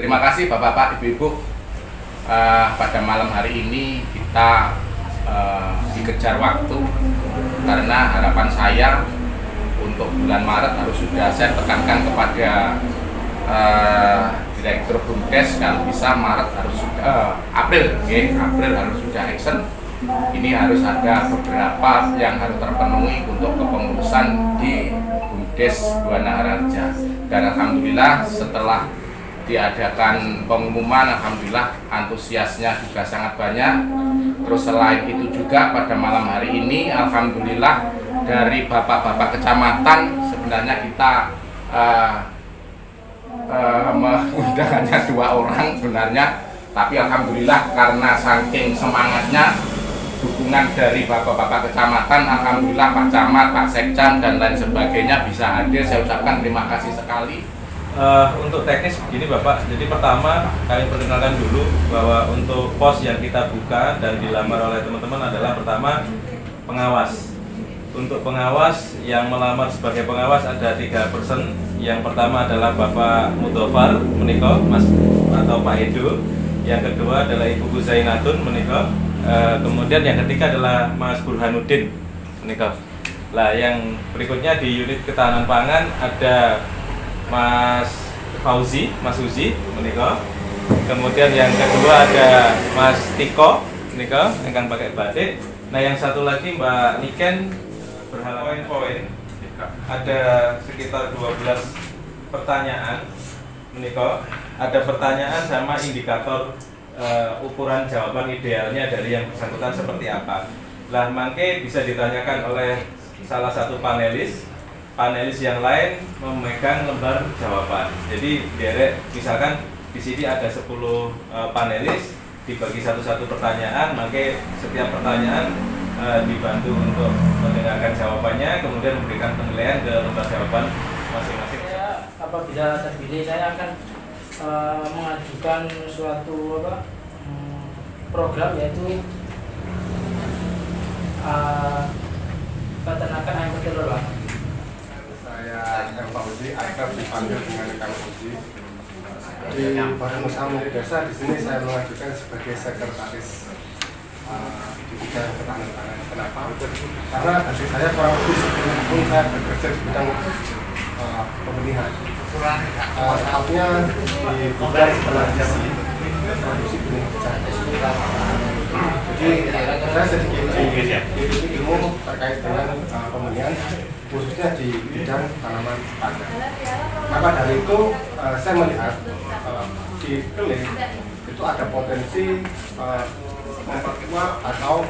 Terima kasih Bapak-Bapak, Ibu-Ibu. Pada malam hari ini kita dikejar waktu karena harapan saya untuk bulan Maret harus sudah, saya tekankan kepada Direktur BUMDes kalau bisa Maret harus sudah April harus sudah action. Ini harus ada beberapa yang harus terpenuhi untuk kepengurusan di BUMDes Buana Haraja. Dan alhamdulillah setelah diadakan pengumuman, alhamdulillah antusiasnya juga sangat banyak. Terus selain itu juga pada malam hari ini alhamdulillah dari bapak-bapak kecamatan sebenarnya kita mengundang hanya 2 orang sebenarnya, tapi alhamdulillah karena saking semangatnya dukungan dari bapak-bapak kecamatan, alhamdulillah Pak Camat, Pak Sekcam dan lain sebagainya bisa hadir. Saya ucapkan terima kasih sekali. Untuk teknis begini Bapak, jadi pertama kami perkenalkan dulu bahwa untuk pos yang kita buka dan dilamar oleh teman-teman adalah pertama pengawas. Untuk pengawas yang melamar sebagai pengawas ada 3 person. Yang pertama adalah Bapak Mudofar menika Mas atau Pak Edo. Yang kedua adalah Ibu Zainatun menika. Kemudian yang ketiga adalah Mas Burhanuddin menika. Lah yang berikutnya di unit ketahanan pangan ada Mas Fauzi, Mas Uzi menika. Kemudian yang kedua ada Mas Tiko menika ingkang pakai batik. Nah yang satu lagi Mbak Niken berhalangan poin. Ada sekitar 12 pertanyaan menika. Ada pertanyaan sama indikator ukuran jawaban idealnya dari yang bersangkutan seperti apa. Lah mangke bisa ditanyakan oleh salah satu panelis yang lain memegang lembar jawaban. Jadi derek misalkan di sini ada 10 panelis dibagi satu-satu pertanyaan, maka setiap pertanyaan dibantu untuk mendengarkan jawabannya, kemudian memberikan penilaian ke lembar jawaban masing-masing. Saya apabila terpilih saya akan mengajukan suatu program yaitu peternakan ayam petelur. Saya Kang Fauzi, akrab dipanggil dengan Kang Fauzi. Di Badan Usaha Milik Desa di sini saya mengajukan sebagai sekretaris di bidang ketahanan pangan. Kenapa? Karena dari saya kurang lebih 10 tahun saya bekerja di bidang pemilihan. Tepatnya di bidang produksi benih jagung. Jadi saya sedikit ilmu terkait dengan pemilihan, khususnya di bidang tanaman pangan. Maka dari itu saya melihat di Keling itu ada potensi memperkuat atau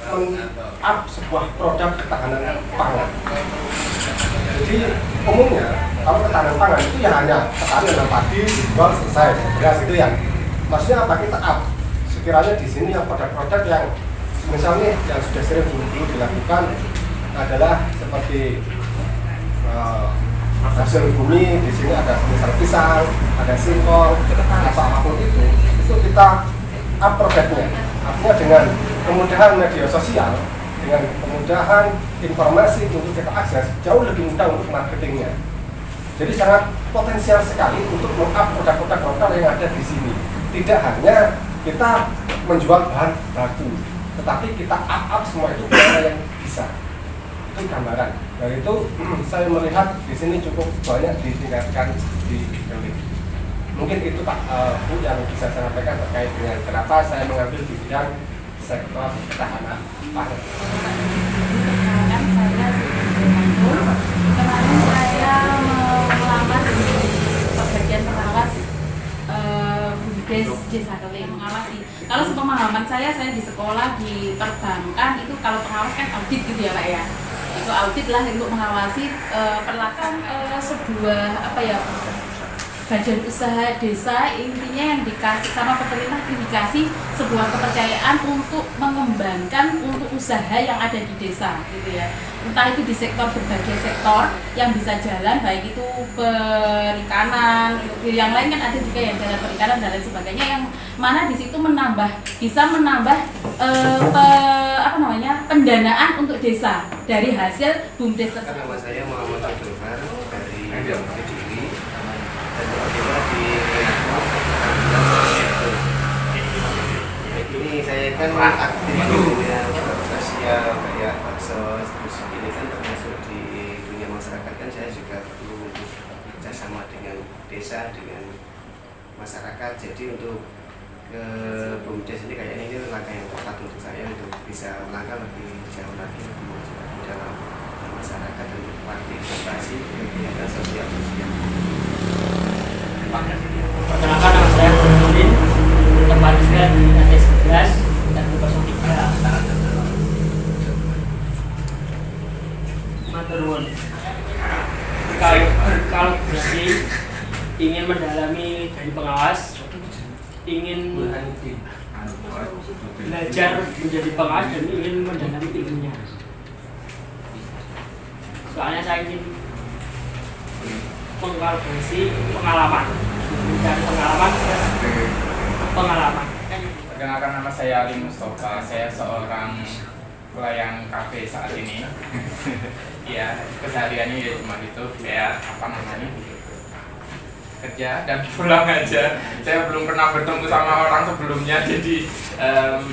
men-up sebuah produk ketahanan pangan. Jadi umumnya kalau ketahanan pangan itu ya hanya petani dan padi dijual selesai, beras itu yang maksudnya apa, kita up. Sekiranya di sini yang produk-produk yang misalnya yang sudah sering dulu dilakukan adalah seperti hasil bumi, di sini ada misal pisang, ada singkong, atau apapun itu kita up produknya. Artinya dengan kemudahan media sosial, dengan kemudahan informasi untuk kita akses, jauh lebih mudah untuk marketingnya. Jadi sangat potensial sekali untuk meng-up produk-produk lokal yang ada di sini. Tidak hanya kita menjual bahan baku, tetapi kita up semua itu yang bisa. Itu gambaran. Dari itu saya melihat di sini cukup banyak ditingkatkan di Keling. Mungkin itu Pak Bu yang bisa saya sampaikan terkait dengan kenapa saya mengambil di bidang sektor ketahanan pangan. Kemarin saya melamar di bagian pengawas BUMDes Desa Keling, mengawasi. Kalau sepemahaman saya di sekolah di perbankan itu kalau pengawas kan audit gitu ya Pak ya. Itu audit lah untuk mengawasi perlakuan sebuah badan usaha desa, intinya yang dikasih sama pemerintah dikasih sebuah kepercayaan untuk mengembangkan untuk usaha yang ada di desa gitu ya. Entah itu di sektor berbagai sektor yang bisa jalan, baik itu perikanan, yang lain kan ada juga yang jalan perikanan dan lain sebagainya, yang mana di situ bisa menambah pendanaan untuk desa dari hasil BUMDes tersebut. Nama saya Muhammad Abdul Har dari Kediri dan bekerja di Ini saya kan aktif di dunia sosial kayak baksos, terus ini kan termasuk di dunia masyarakat kan saya juga perlu kerjasama dengan desa, dengan masyarakat. Jadi untuk ke BUMDes ini kayaknya ini langkah yang tepat untuk saya untuk bisa melangkah lebih jauh lagi lebih maju di dalam masyarakat untuk partisipasi kegiatan sosial. Perkenalkan, nama saya Nurdin, tempat saya di RT 11 dan 03. Matur nuwun. Kalau bersih ingin mendalami dari pengawas, ingin belajar menjadi pengawas dan ingin mendalami ilmunya. Soalnya saya ingin mengkalkulasi pengalaman, mencari pengalaman. Perkenalkan, nama saya Ali Mustafa. Saya seorang pelayan kafe saat ini. Ya, kesehariannya ya cuma itu, kayak apa namanya, kerja dan pulang aja. Saya belum pernah bertemu sama orang sebelumnya, jadi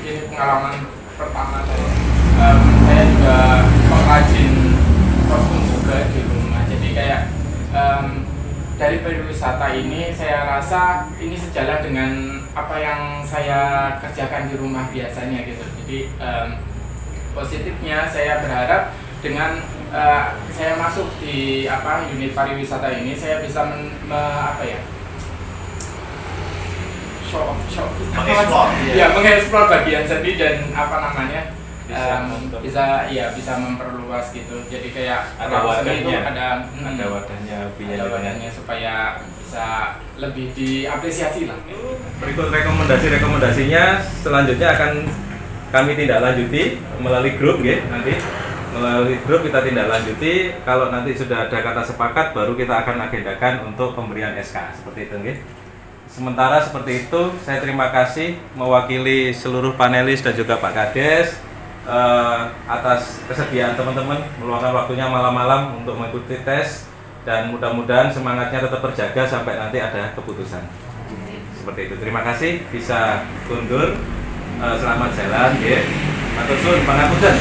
ini pengalaman pertama saya. Saya juga pengrajin kostum juga di rumah. Jadi kayak dari pariwisata ini saya rasa ini sejalan dengan apa yang saya kerjakan di rumah biasanya gitu. Jadi positifnya saya berharap dengan saya masuk di unit pariwisata ini, saya bisa mengeksplor bagian seni dan bisa memperluas gitu. Jadi kayak ada wadahnya itu ada wadahnya supaya bisa lebih diapresiasi lah. Berikut rekomendasinya selanjutnya akan kami tindak lanjuti melalui grup ya, nanti melalui grup kita tindak lanjuti. Kalau nanti sudah ada kata sepakat, baru kita akan agendakan untuk pemberian SK seperti itu ya. Sementara seperti itu, saya terima kasih mewakili seluruh panelis dan juga Pak Kades atas kesediaan teman-teman meluangkan waktunya malam-malam untuk mengikuti tes, dan mudah-mudahan semangatnya tetap terjaga sampai nanti ada keputusan. Seperti itu. Terima kasih, bisa undur. Selamat jalan ya. Matur suwun pangapunten.